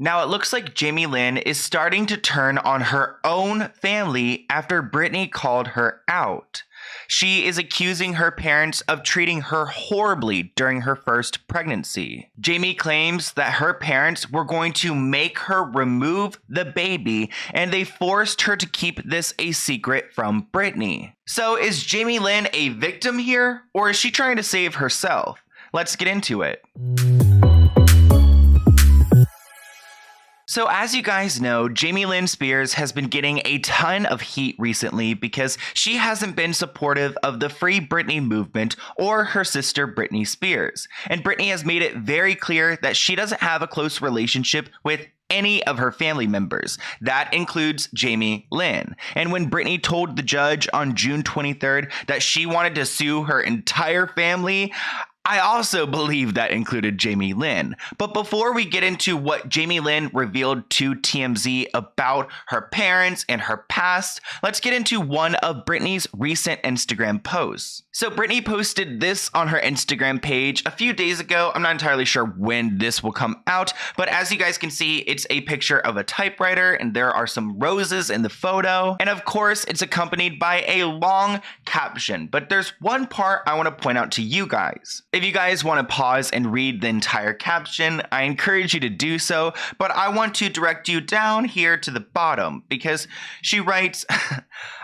Now, it looks like Jamie Lynn is starting to turn on her own family after Britney called her out. She is accusing her parents of treating her horribly during her first pregnancy. Jamie claims that her parents were going to make her remove the baby, and they forced her to keep this a secret from Britney. So is Jamie Lynn a victim here, or is she trying to save herself? Let's get into it. So as you guys know, Jamie Lynn Spears has been getting a ton of heat recently because she hasn't been supportive of the Free Britney movement or her sister Britney Spears. And Britney has made it very clear that she doesn't have a close relationship with any of her family members. That includes Jamie Lynn. And when Britney told the judge on June 23rd that she wanted to sue her entire family, I also believe that included Jamie Lynn. But before we get into what Jamie Lynn revealed to TMZ about her parents and her past, let's get into one of Britney's recent Instagram posts. So Britney posted this on her Instagram page a few days ago. I'm not entirely sure when this will come out, but as you guys can see, it's a picture of a typewriter and there are some roses in the photo. And of course, it's accompanied by a long caption. But there's one part I want to point out to you guys. If you guys want to pause and read the entire caption, I encourage you to do so, but I want to direct you down here to the bottom because she writes,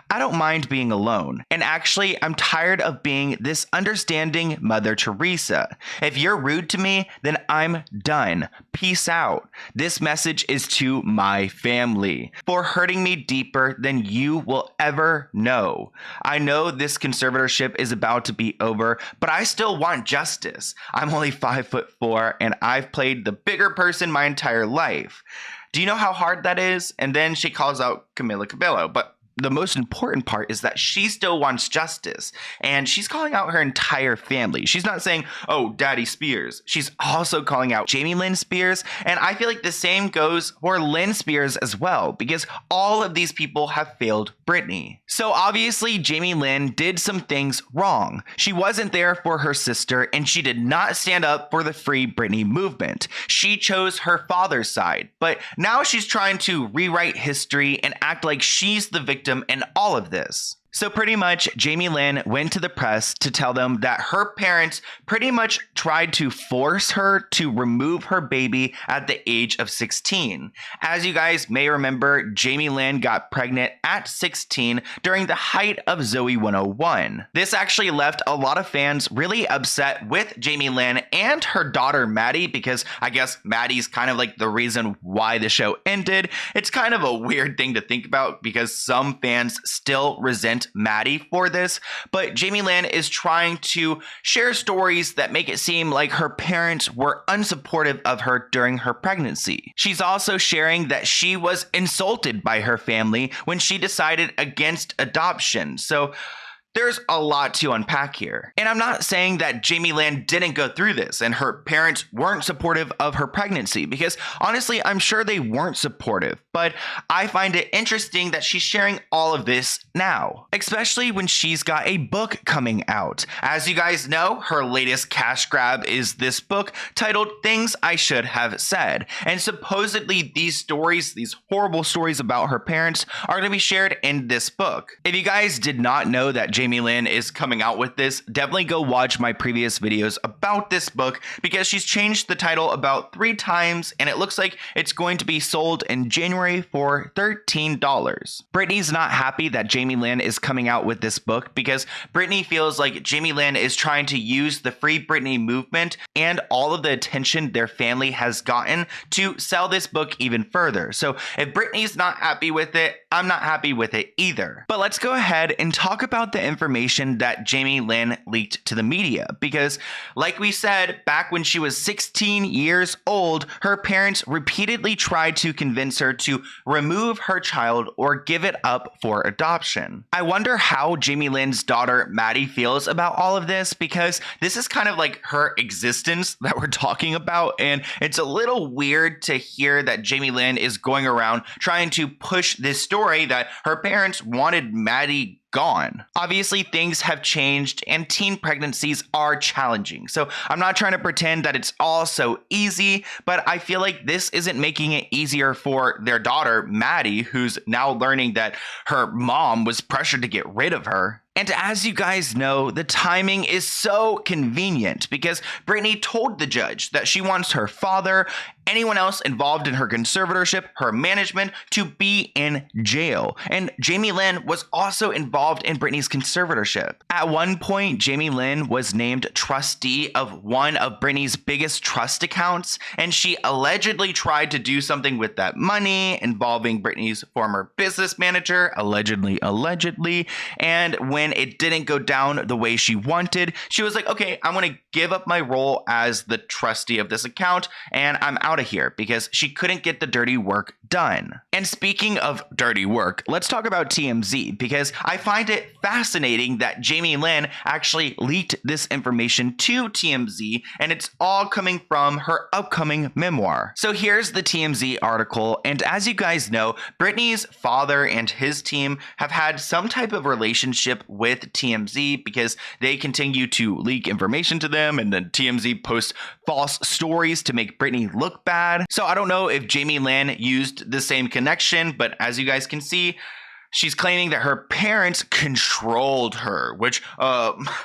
I don't mind being alone. And actually, I'm tired of being this understanding Mother Teresa. If you're rude to me, then I'm done. Peace out. This message is to my family for hurting me deeper than you will ever know. I know this conservatorship is about to be over, but I still want justice. I'm only 5'4" and I've played the bigger person my entire life. Do you know how hard that is? And then she calls out Camila Cabello, but the most important part is that she still wants justice, and she's calling out her entire family. She's not saying, oh, Daddy Spears. She's also calling out Jamie Lynn Spears, and I feel like the same goes for Lynn Spears as well, because all of these people have failed Britney. So obviously, Jamie Lynn did some things wrong. She wasn't there for her sister, and she did not stand up for the Free Britney movement. She chose her father's side, but now she's trying to rewrite history and act like she's the victim in all of this. So pretty much, Jamie Lynn went to the press to tell them that her parents pretty much tried to force her to remove her baby at the age of 16. As you guys may remember, Jamie Lynn got pregnant at 16 during the height of Zoe 101. This actually left a lot of fans really upset with Jamie Lynn and her daughter Maddie, because I guess Maddie's kind of like the reason why the show ended. It's kind of a weird thing to think about because some fans still resent Maddie for this, but Jamie Lynn is trying to share stories that make it seem like her parents were unsupportive of her during her pregnancy. She's also sharing that she was insulted by her family when she decided against adoption. So there's a lot to unpack here. And I'm not saying that Jamie Lynn didn't go through this and her parents weren't supportive of her pregnancy, because honestly, I'm sure they weren't supportive, but I find it interesting that she's sharing all of this now, especially when she's got a book coming out. As you guys know, her latest cash grab is this book titled Things I Should Have Said. And supposedly these stories, these horrible stories about her parents, are going to be shared in this book. If you guys did not know that Jamie Lynn is coming out with this, definitely go watch my previous videos about this book, because she's changed the title about 3 times and it looks like it's going to be sold in January for $13. Britney's not happy that Jamie Lynn is coming out with this book because Britney feels like Jamie Lynn is trying to use the Free Britney movement and all of the attention their family has gotten to sell this book even further. So if Britney's not happy with it, I'm not happy with it either. But let's go ahead and talk about the information that Jamie Lynn leaked to the media, because like we said, back when she was 16 years old, her parents repeatedly tried to convince her to remove her child or give it up for adoption. I wonder how Jamie Lynn's daughter Maddie feels about all of this, because this is kind of like her existence that we're talking about, and it's a little weird to hear that Jamie Lynn is going around trying to push this story that her parents wanted Maddie gone. Obviously, things have changed and teen pregnancies are challenging. So I'm not trying to pretend that it's all so easy, but I feel like this isn't making it easier for their daughter, Maddie, who's now learning that her mom was pressured to get rid of her. And as you guys know, the timing is so convenient because Britney told the judge that she wants her father, anyone else involved in her conservatorship, her management, to be in jail. And Jamie Lynn was also involved in Britney's conservatorship. At one point, Jamie Lynn was named trustee of one of Britney's biggest trust accounts, and she allegedly tried to do something with that money involving Britney's former business manager, allegedly, and when it didn't go down the way she wanted, she was like, okay, I'm going to give up my role as the trustee of this account and I'm out of here because she couldn't get the dirty work done. And speaking of dirty work, let's talk about TMZ because I find it fascinating that Jamie Lynn actually leaked this information to TMZ and it's all coming from her upcoming memoir. So here's the TMZ article, and as you guys know, Britney's father and his team have had some type of relationship with TMZ because they continue to leak information to them and then TMZ posts false stories to make Britney look bad. So I don't know if Jamie Lynn used the same connection, but as you guys can see, she's claiming that her parents controlled her, which,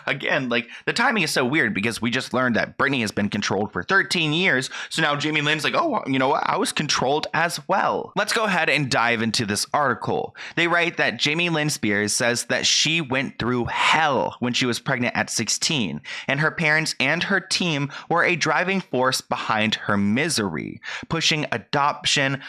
again, like the timing is so weird because we just learned that Britney has been controlled for 13 years. So now Jamie Lynn's like, oh, you know what? I was controlled as well. Let's go ahead and dive into this article. They write that Jamie Lynn Spears says that she went through hell when she was pregnant at 16, and her parents and her team were a driving force behind her misery, pushing adoption,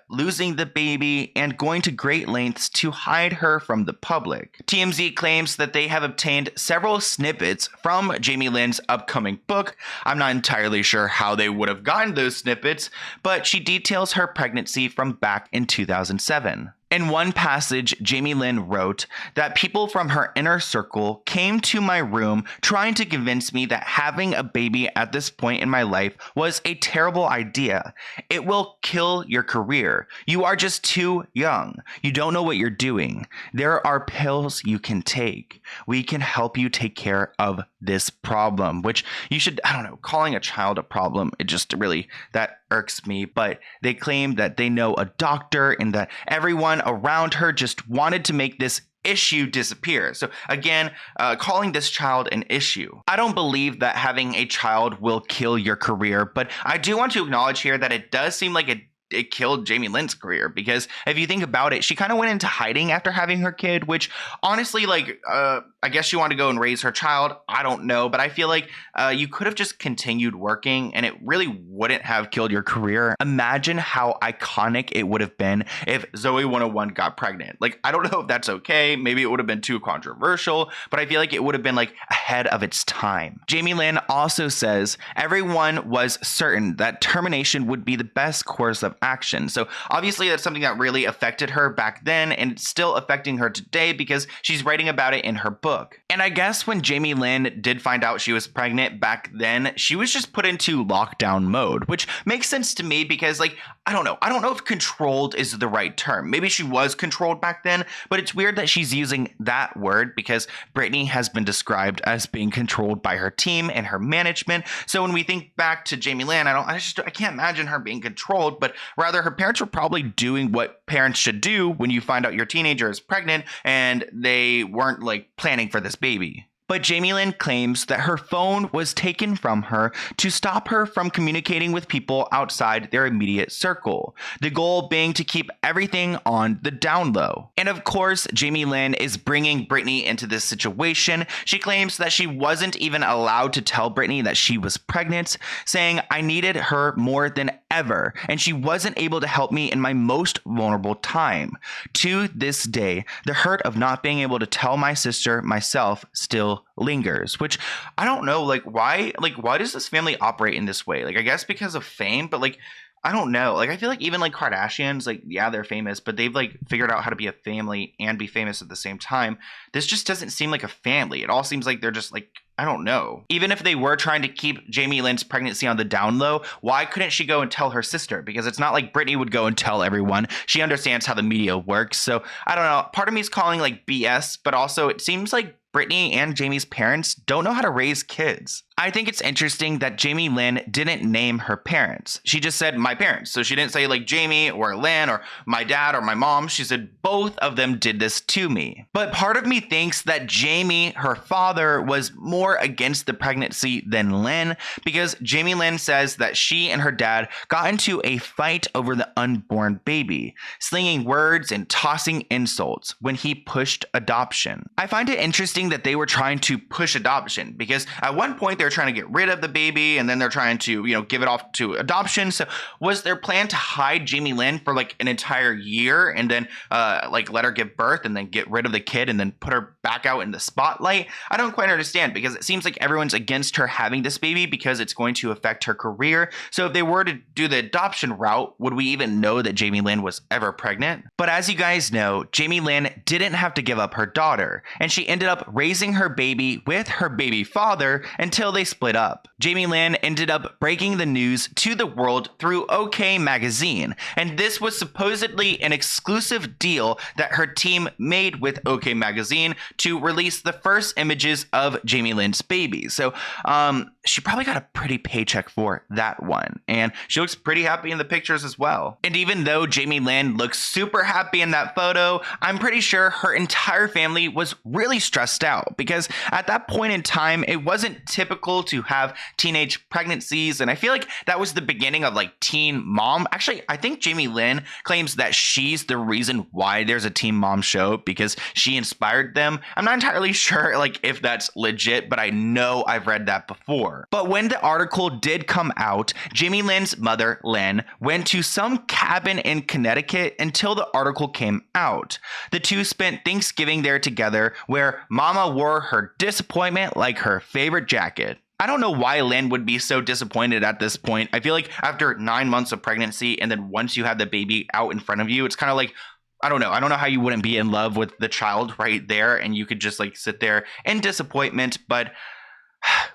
losing the baby, and going to great lengths to hide her from the public. TMZ claims that they have obtained several snippets from Jamie Lynn's upcoming book. I'm not entirely sure how they would have gotten those snippets, but she details her pregnancy from back in 2007. In one passage, Jamie Lynn wrote that people from her inner circle came to my room trying to convince me that having a baby at this point in my life was a terrible idea. It will kill your career. You are just too young. You don't know what you're doing. There are pills you can take. We can help you take care of this problem, which you should, I don't know, calling a child a problem, it just really, that irks me. But they claim that they know a doctor and that everyone around her just wanted to make this issue disappear. So again, calling this child an issue. I don't believe that having a child will kill your career, but I do want to acknowledge here that it does seem like it killed Jamie Lynn's career, because if you think about it, she kind of went into hiding after having her kid, which honestly, like, I guess she wanted to go and raise her child. I don't know, but I feel like you could have just continued working and it really wouldn't have killed your career. Imagine how iconic it would have been if Zoe 101 got pregnant. Like, I don't know if that's okay. Maybe it would have been too controversial, but I feel like it would have been like ahead of its time. Jamie Lynn also says everyone was certain that termination would be the best course of action. So obviously that's something that really affected her back then, and it's still affecting her today because she's writing about it in her book. And I guess when Jamie Lynn did find out she was pregnant back then, she was just put into lockdown mode, which makes sense to me because, like, I don't know if controlled is the right term. Maybe she was controlled back then, but it's weird that she's using that word because Britney has been described as being controlled by her team and her management. So when we think back to Jamie Lynn, I can't imagine her being controlled, but rather her parents were probably doing what parents should do when you find out your teenager is pregnant and they weren't like planning for this baby. But Jamie Lynn claims that her phone was taken from her to stop her from communicating with people outside their immediate circle, the goal being to keep everything on the down low. And of course, Jamie Lynn is bringing Britney into this situation. She claims that she wasn't even allowed to tell Britney that she was pregnant, saying, "I needed her more than ever, and she wasn't able to help me in my most vulnerable time. To this day, the hurt of not being able to tell my sister myself still lingers," which I don't know, why does this family operate in this way? Like, I guess because of fame, but like, I don't know. Like, I feel like even like Kardashians, like, yeah, they're famous, but they've like figured out how to be a family and be famous at the same time. This just doesn't seem like a family. It all seems like they're just like I don't know. Even if they were trying to keep Jamie Lynn's pregnancy on the down low, why couldn't she go and tell her sister? Because it's not like Britney would go and tell everyone. She understands how the media works. So I don't know. Part of me is calling like BS, but also it seems like Britney and Jamie's parents don't know how to raise kids. I think it's interesting that Jamie Lynn didn't name her parents. She just said my parents. So she didn't say like Jamie or Lynn or my dad or my mom. She said both of them did this to me. But part of me thinks that Jamie, her father, was more against the pregnancy than Lynn, because Jamie Lynn says that she and her dad got into a fight over the unborn baby, slinging words and tossing insults when he pushed adoption. I find it interesting that they were trying to push adoption, because at one point they're trying to get rid of the baby and then they're trying to, give it off to adoption. So was their plan to hide Jamie Lynn for like an entire year and then let her give birth and then get rid of the kid and then put her back out in the spotlight? I don't quite understand, because it seems like everyone's against her having this baby because it's going to affect her career. So if they were to do the adoption route, would we even know that Jamie Lynn was ever pregnant? But as you guys know, Jamie Lynn didn't have to give up her daughter, and she ended up raising her baby with her baby father until they split up. Jamie Lynn ended up breaking the news to the world through OK Magazine, and this was supposedly an exclusive deal that her team made with OK Magazine to release the first images of Jamie Lynn's baby. So she probably got a pretty paycheck for that one, and she looks pretty happy in the pictures as well. And even though Jamie Lynn looks super happy in that photo, I'm pretty sure her entire family was really stressed out, because at that point in time, it wasn't typical to have teenage pregnancies, and I feel like that was the beginning of like Teen Mom. Actually, I think Jamie Lynn claims that she's the reason why there's a Teen Mom show, because she inspired them. I'm not entirely sure like if that's legit, but I know I've read that before. But when the article did come out, Jamie Lynn's mother, Lynn, went to some cabin in Connecticut until the article came out. The two spent Thanksgiving there together, where Mama wore her disappointment like her favorite jacket. I don't know why Lynn would be so disappointed at this point. I feel like after 9 months of pregnancy, and then once you have the baby out in front of you, it's kind of like, I don't know how you wouldn't be in love with the child right there, and you could just like sit there in disappointment. But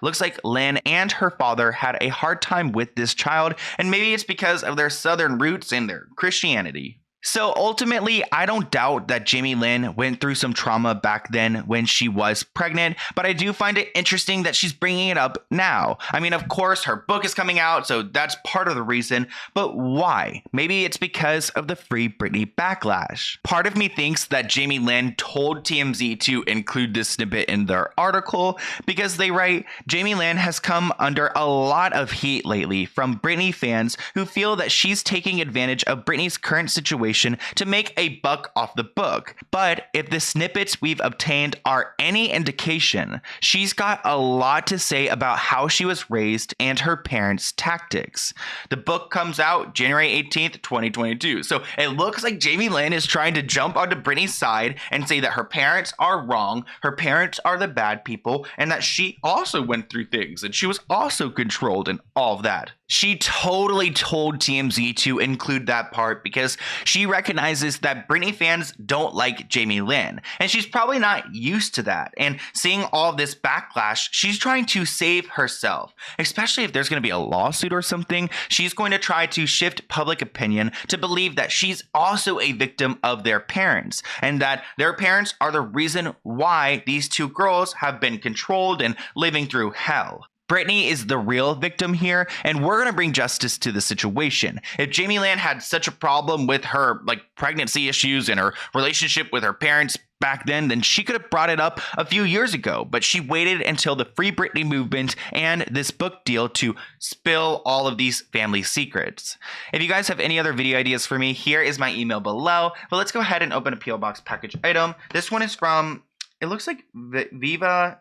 looks like Lynn and her father had a hard time with this child, and maybe it's because of their Southern roots and their Christianity. So ultimately, I don't doubt that Jamie Lynn went through some trauma back then when she was pregnant, but I do find it interesting that she's bringing it up now. I mean, of course, her book is coming out, so that's part of the reason, but why? Maybe it's because of the Free Britney backlash. Part of me thinks that Jamie Lynn told TMZ to include this snippet in their article, because they write, Jamie Lynn has come under a lot of heat lately from Britney fans who feel that she's taking advantage of Britney's current situation to make a buck off the book. But if the snippets we've obtained are any indication, she's got a lot to say about how she was raised and her parents' tactics. The book comes out January 18th, 2022. So it looks like Jamie Lynn is trying to jump onto Britney's side and say that her parents are wrong, her parents are the bad people, and that she also went through things and she was also controlled and all of that. She totally told TMZ to include that part because she recognizes that Britney fans don't like Jamie Lynn, and she's probably not used to that. And seeing all this backlash, she's trying to save herself, especially if there's going to be a lawsuit or something. She's going to try to shift public opinion to believe that she's also a victim of their parents, and that their parents are the reason why these two girls have been controlled and living through hell. Britney is the real victim here, and we're going to bring justice to the situation. If Jamie Lynn had such a problem with her pregnancy issues and her relationship with her parents back then she could have brought it up a few years ago, but she waited until the Free Britney movement and this book deal to spill all of these family secrets. If you guys have any other video ideas for me, here is my email below. But let's go ahead and open a P.O. Box package item. This one is from, it looks like Viva,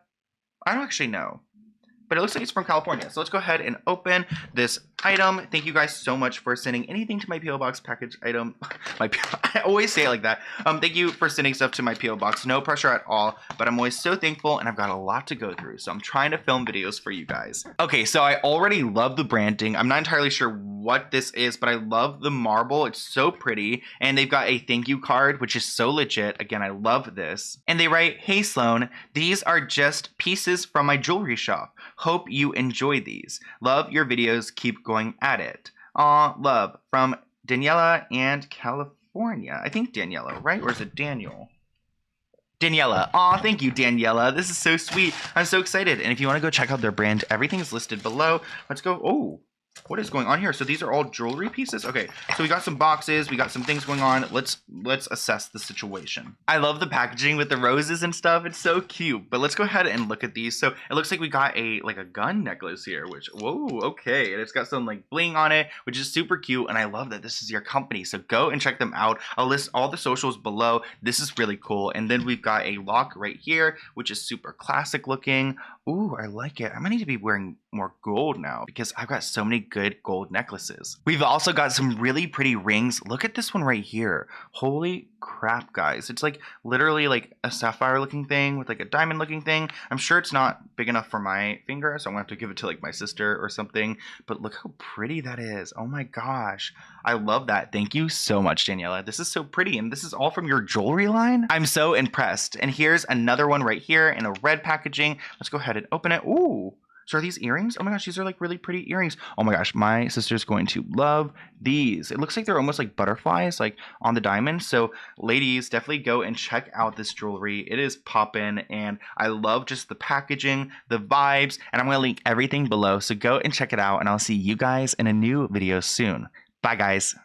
I don't actually know, but it looks like it's from California. So let's go ahead and open this item. Thank you guys so much for sending anything to my P.O. Box package item. I always say it like that. Thank you for sending stuff to my P.O. Box. No pressure at all, but I'm always so thankful, and I've got a lot to go through. So I'm trying to film videos for you guys. Okay, so I already love the branding. I'm not entirely sure what this is, but I love the marble. It's so pretty. And they've got a thank you card, which is so legit. Again, I love this. And they write, "Hey Sloan, these are just pieces from my jewelry shop. Hope you enjoy these. Love your videos. Keep going at it. Aw, love." From Daniela and California. I think Daniela, right? Or is it Daniel? Daniela. Aw, thank you, Daniela. This is so sweet. I'm so excited. And if you want to go check out their brand, everything is listed below. Let's go. Oh, what is going on here? So these are all jewelry pieces? Okay, so we got some boxes. We got some things going on. Let's assess the situation. I love the packaging with the roses and stuff. It's so cute. But let's go ahead and look at these. So it looks like we got a gun necklace here, which, whoa, okay. And it's got some like bling on it, which is super cute. And I love that this is your company. So go and check them out. I'll list all the socials below. This is really cool. And then we've got a lock right here, which is super classic looking. Ooh, I like it. I might need to be wearing more gold now because I've got so many good gold necklaces. We've also got some really pretty rings. Look at this one right here. Holy crap, guys. It's like literally like a sapphire looking thing with like a diamond looking thing. I'm sure it's not big enough for my finger, so I'm gonna have to give it to like my sister or something. But look how pretty that is. Oh my gosh. I love that. Thank you so much, Daniela. This is so pretty, and this is all from your jewelry line? I'm so impressed. And here's another one right here in a red packaging. Let's go ahead and open it. Ooh. So are these earrings? Oh my gosh, these are like really pretty earrings. Oh my gosh, my sister's going to love these. It looks like they're almost like butterflies, like on the diamond. So ladies, definitely go and check out this jewelry. It is poppin', and I love just the packaging, the vibes, and I'm gonna link everything below. So go and check it out, and I'll see you guys in a new video soon. Bye, guys.